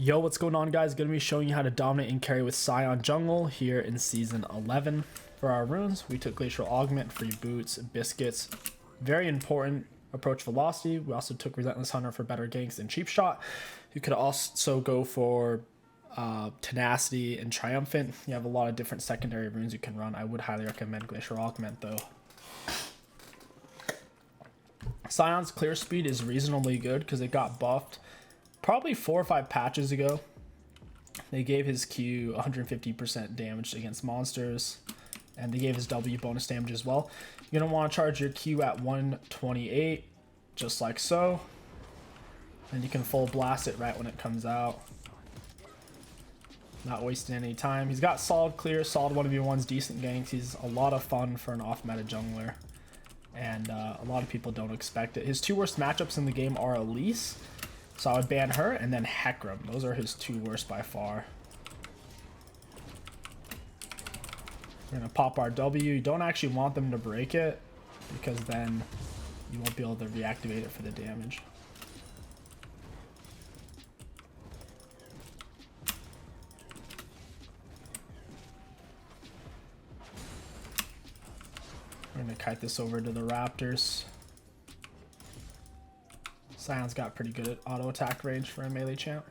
Yo, what's going on, guys? Gonna be showing you how to dominate and carry with Sion jungle here in season 11. For our runes, we took Glacial Augment, free boots, biscuits. Very important approach velocity. We also took Relentless Hunter for better ganks and cheap shot. You could also go for tenacity and triumphant. You have a lot of different secondary runes you can run. I would highly recommend Glacial Augment though. Sion's clear speed is reasonably good because it got buffed probably 4 or 5 patches ago. They gave his Q 150% damage against monsters, and they gave his W bonus damage as well. You're gonna want to charge your Q at 128, just like so. And you can full blast it right when it comes out. Not wasting any time. He's got solid clear, solid 1v1s, decent ganks. He's a lot of fun for an off-meta jungler, and a lot of people don't expect it. His two worst matchups in the game are 𝐒𝐿𝐼, so I would ban her, and then 𝐒𝐿𝐻. Those are his two worst by far. We're gonna pop our W. You don't actually want them to break it, because then you won't be able to reactivate it for the damage. We're gonna kite this over to the Raptors. Sion's got pretty good at auto attack range for a melee champ.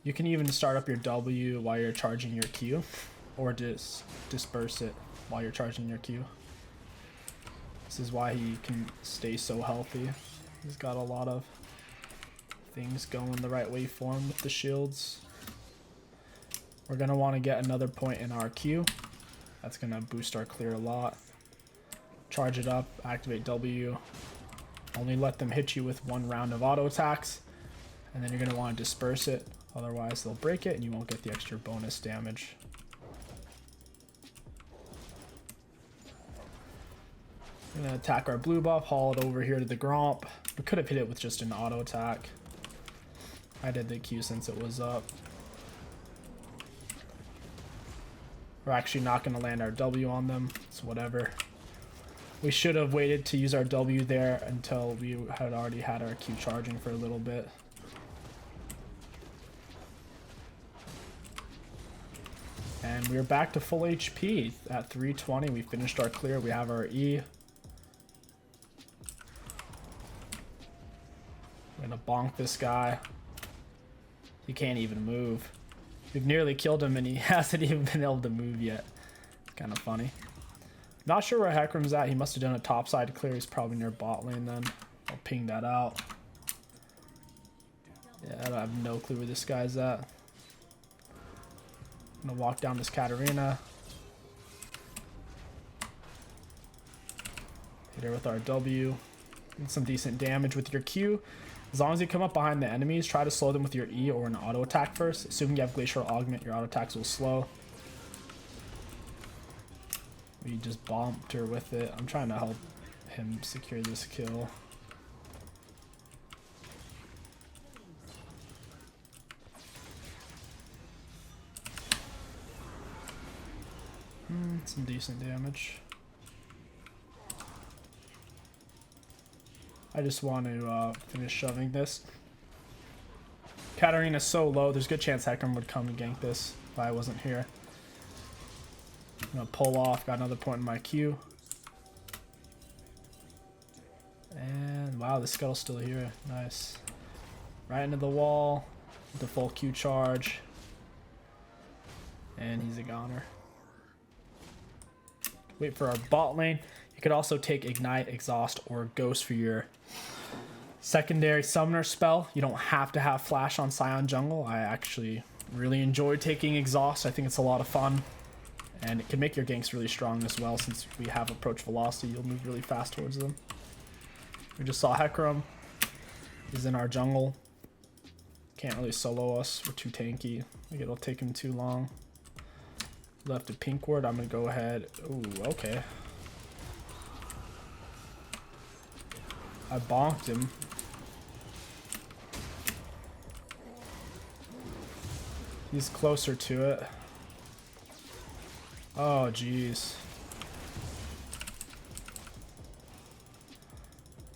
You can even start up your W while you're charging your Q, or disperse it while you're charging your Q. This is why he can stay so healthy. He's got a lot of things going the right way for him with the shields. We're gonna want to get another point in our Q. That's gonna boost our clear a lot. Charge it up, activate W. Only let them hit you with 1 round of auto attacks, and then you're going to want to disperse it. Otherwise, they'll break it and you won't get the extra bonus damage. We're going to attack our blue buff, haul it over here to the Gromp. We could have hit it with just an auto attack. I did the Q since it was up. We're actually not going to land our W on them. It's whatever. We should have waited to use our W there until we had already had our Q charging for a little bit. And we're back to full HP at 320. We finished our clear. We have our E. We're gonna bonk this guy. He can't even move. We've nearly killed him and he hasn't even been able to move yet. It's kind of funny. Not sure where 𝐒𝐿𝐻 at. He must have done a topside clear. He's probably near bot lane then. I'll ping that out. Yeah, I have no clue where this guy's at. I'm gonna walk down this Katarina. Hit her with our W. Get some decent damage with your Q. As long as you come up behind the enemies, try to slow them with your E or an auto attack first. Assuming you have Glacial Augment, your auto attacks will slow. We just bombed her with it. I'm trying to help him secure this kill. Some decent damage. I just want to finish shoving this. Katarina's so low, there's a good chance 𝐒𝐿𝐻 would come and gank this if I wasn't here. I'm gonna pull off, got another point in my Q. And wow, the scuttle's still here. Nice. Right into the wall with the full Q charge. And he's a goner. Wait for our bot lane. You could also take Ignite, Exhaust, or Ghost for your secondary summoner spell. You don't have to have Flash on Sion jungle. I actually really enjoy taking Exhaust. I think it's a lot of fun. And it can make your ganks really strong as well. Since we have approach velocity, you'll move really fast towards them. We just saw 𝐒𝐿𝐻. He's in our jungle. Can't really solo us. We're too tanky. I think it'll take him too long. Left a pink ward. I'm going to go ahead. Ooh, okay. I bonked him. He's closer to it. Oh, jeez.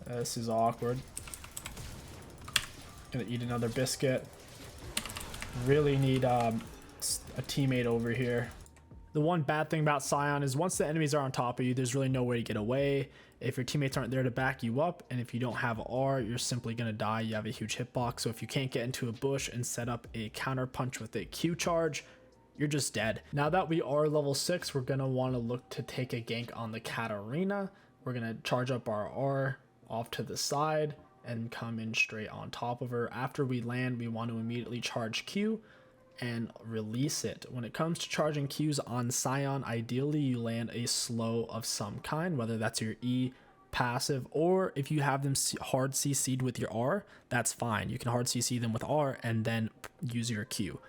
This is awkward. Gonna eat another biscuit. Really need a teammate over here. The one bad thing about Sion is once the enemies are on top of you, there's really no way to get away. If your teammates aren't there to back you up, and if you don't have R, you're simply going to die. You have a huge hitbox, so if you can't get into a bush and set up a counter punch with a Q charge, you're just dead. Now that we are level 6, we're going to want to look to take a gank on the Katarina. We're going to charge up our R off to the side and come in straight on top of her. After we land, we want to immediately charge Q and release it. When it comes to charging Qs on Sion, ideally you land a slow of some kind, whether that's your E passive, or if you have them hard CC'd with your R, that's fine. You can hard CC them with R and then use your Q.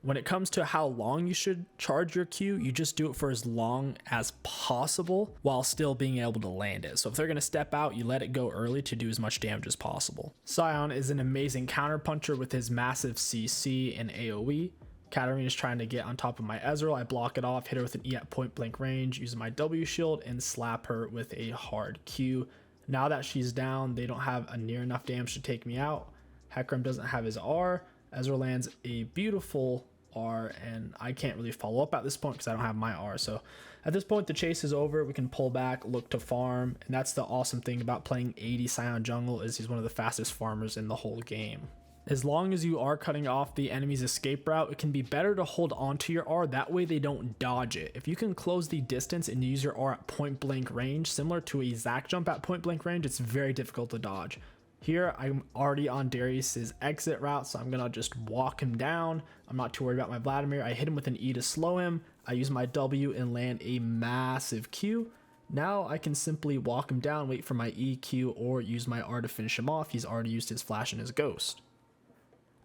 When it comes to how long you should charge your Q, you just do it for as long as possible while still being able to land it. So if they're going to step out, you let it go early to do as much damage as possible. Sion is an amazing counter puncher with his massive CC and AoE. Katarina's trying to get on top of my Ezreal. I block it off, hit her with an E at point blank range, using my W shield, and slap her with a hard Q. Now that she's down, they don't have a near enough damage to take me out. 𝐒𝐿 doesn't have his R. Ezreal lands a beautiful R, and I can't really follow up at this point because I don't have my R. So at this point the chase is over. We can pull back, look to farm, and that's the awesome thing about playing 80 Sion jungle, is he's one of the fastest farmers in the whole game. As long as you are cutting off the enemy's escape route, it can be better to hold on to your R, that way they don't dodge it. If you can close the distance and use your R at point blank range, similar to a Zac jump at point blank range, it's very difficult to dodge. Here, I'm already on Darius's exit route, so I'm going to just walk him down. I'm not too worried about my Vladimir. I hit him with an E to slow him. I use my W and land a massive Q. Now I can simply walk him down, wait for my EQ, or use my R to finish him off. He's already used his flash and his ghost.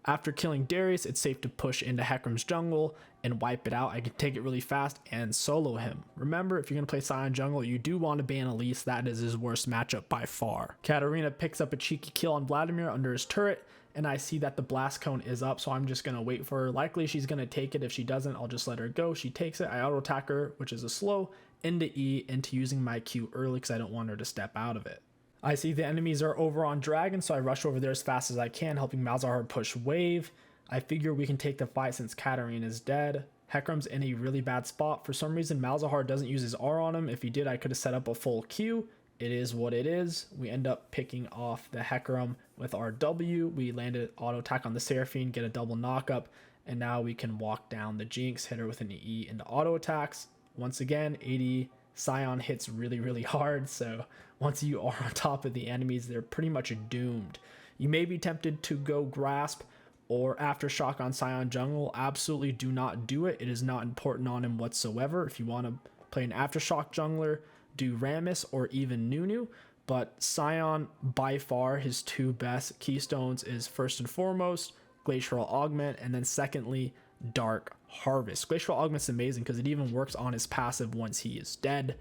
After killing Darius, it's safe to push into 𝐒𝐿's jungle and wipe it out. I can take it really fast and solo him. Remember, if you're going to play Sion jungle, you do want to ban Elise. That is his worst matchup by far. Katarina picks up a cheeky kill on Vladimir under his turret, and I see that the blast cone is up, so I'm just going to wait for her. Likely she's going to take it. If she doesn't, I'll just let her go. She takes it. I auto attack her, which is a slow, into E, into using my Q early because I don't want her to step out of it. I see the enemies are over on Dragon, so I rush over there as fast as I can, helping Malzahar push wave. I figure we can take the fight since Katarina is dead. 𝐒𝐿's in a really bad spot. For some reason, Malzahar doesn't use his R on him. If he did, I could have set up a full Q. It is what it is. We end up picking off the 𝐒𝐿 with our W. We landed auto attack on the Seraphine, get a double knockup, and now we can walk down the Jinx, hit her with an E into auto attacks. Once again, 80 Sion hits really hard, so once you are on top of the enemies, they're pretty much doomed. You may be tempted to go grasp or aftershock on Sion jungle. Absolutely do not do it. It is not important on him whatsoever. If you want to play an aftershock jungler, do Rammus or even Nunu. But Sion, by far, his two best Keystones is first and foremost Glacial Augment, and then secondly Dark Harvest. Glacial Augment's amazing because it even works on his passive once he is dead,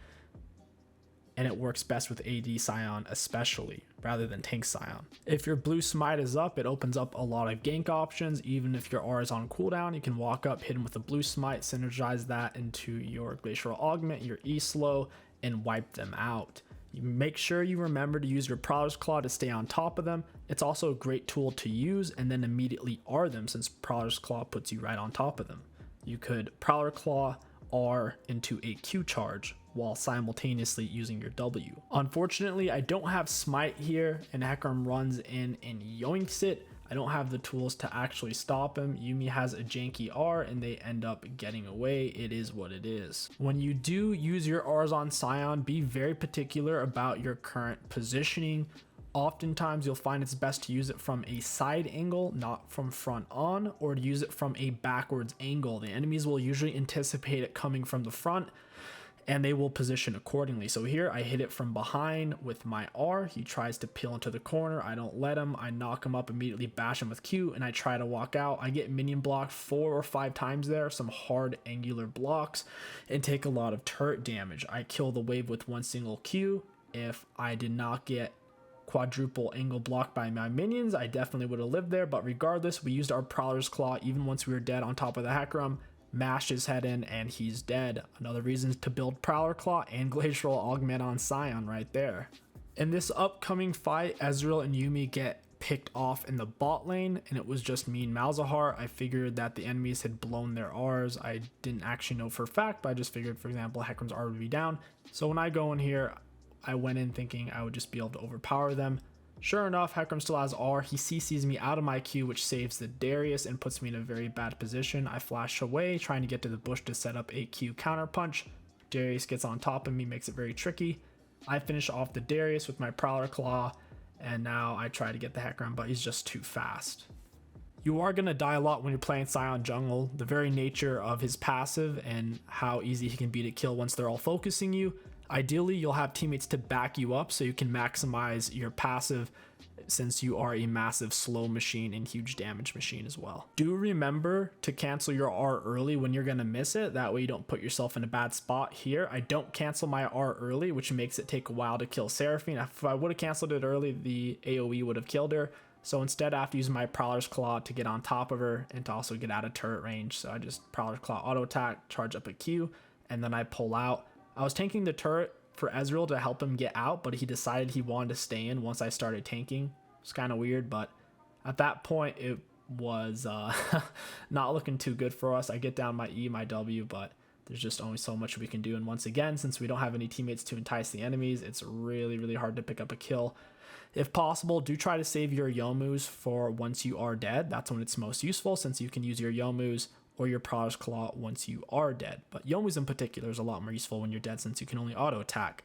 and it works best with AD Sion especially, rather than tank Sion. If your blue smite is up, it opens up a lot of gank options. Even if your R is on cooldown, you can walk up, hit him with a blue smite, synergize that into your Glacial Augment, your E slow, and wipe them out. You make sure you remember to use your Prowler's Claw to stay on top of them. It's also a great tool to use and then immediately R them, since Prowler's Claw puts you right on top of them. You could Prowler Claw R into a Q charge while simultaneously using your W. Unfortunately, I don't have Smite here, and 𝐒𝐿 runs in and yoinks it. I don't have the tools to actually stop him. Yuumi has a janky R and they end up getting away. It is what it is. When you do use your Rs on Sion, be very particular about your current positioning. Oftentimes you'll find it's best to use it from a side angle, not from front on, or to use it from a backwards angle. The enemies will usually anticipate it coming from the front, and they will position accordingly. So here I hit it from behind with my R. He tries to peel into the corner. I don't let him. I knock him up, immediately bash him with Q, and I try to walk out. I get minion blocked 4 or 5 times there, some hard angular blocks, and take a lot of turret damage. I kill the wave with one single Q. If I did not get quadruple angle blocked by my minions, I definitely would have lived there, but regardless, we used our Prowler's Claw even once we were dead on top of the 𝐒𝐿. Mashed his head in and he's dead. Another reason to build Prowler Claw and Glacial Augment on Sion right there. In this upcoming fight, Ezreal and Yuumi get picked off in the bot lane and it was just me and Malzahar. I figured that the enemies had blown their R's. I didn't actually know for a fact, but I just figured, for example, Hecarim's R would be down. So when I go in here, I went in thinking I would just be able to overpower them. Sure enough, Hecarim still has R. He CCs me out of my Q, which saves the Darius and puts me in a very bad position. I flash away, trying to get to the bush to set up a Q counter punch. Darius gets on top of me, makes it very tricky. I finish off the Darius with my Prowler Claw, and now I try to get the Hecarim, but he's just too fast. You are going to die a lot when you're playing Sion jungle. The very nature of his passive and how easy he can be to kill once they're all focusing you. Ideally, you'll have teammates to back you up so you can maximize your passive, since you are a massive slow machine and huge damage machine as well. Do remember to cancel your R early when you're going to miss it. That way you don't put yourself in a bad spot. Here, I don't cancel my R early, which makes it take a while to kill Seraphine. If I would have canceled it early, the AoE would have killed her. So instead, I have to use my Prowler's Claw to get on top of her and to also get out of turret range. So I just Prowler's Claw auto attack, charge up a Q, and then I pull out. I was tanking the turret for Ezreal to help him get out, but he decided he wanted to stay in once I started tanking. It's kind of weird, but at that point, it was not looking too good for us. I get down my E, my W, but there's just only so much we can do. And once again, since we don't have any teammates to entice the enemies, it's really, really hard to pick up a kill. If possible, do try to save your Youmuu's for once you are dead. That's when it's most useful, since you can use your Youmuu's or your Prowler's Claw once you are dead. But Youmuu's in particular is a lot more useful when you're dead, since you can only auto attack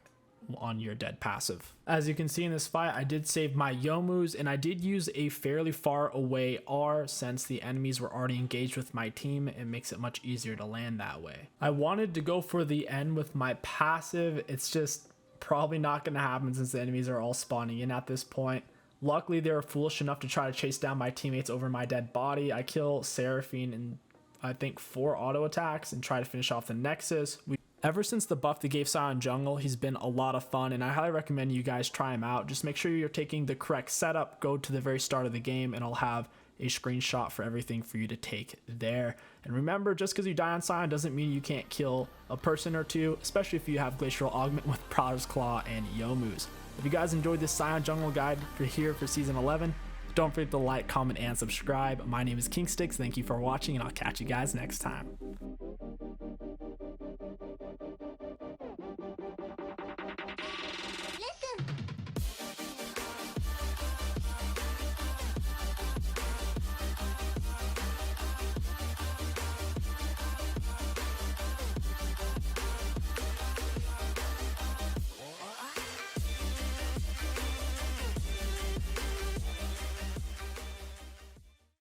on your dead passive. As you can see in this fight, I did save my Youmuu's, and I did use a fairly far away R since the enemies were already engaged with my team. It makes it much easier to land that way. I wanted to go for the N with my passive. It's just probably not going to happen since the enemies are all spawning in at this point. Luckily, they were foolish enough to try to chase down my teammates over my dead body. I kill Seraphine in, I think, 4 auto attacks and try to finish off the Nexus. Ever since the buff they gave Sion jungle, he's been a lot of fun, and I highly recommend you guys try him out. Just make sure you're taking the correct setup. Go to the very start of the game, and I'll have a screenshot for everything for you to take there. And remember, just because you die on Sion doesn't mean you can't kill a person or two, especially if you have Glacial Augment with Prowler's Claw and Youmuu's. If you guys enjoyed this Sion jungle guide for Season 11, don't forget to like, comment, and subscribe. My name is 𝐒𝐿. Thank you for watching, and I'll catch you guys next time.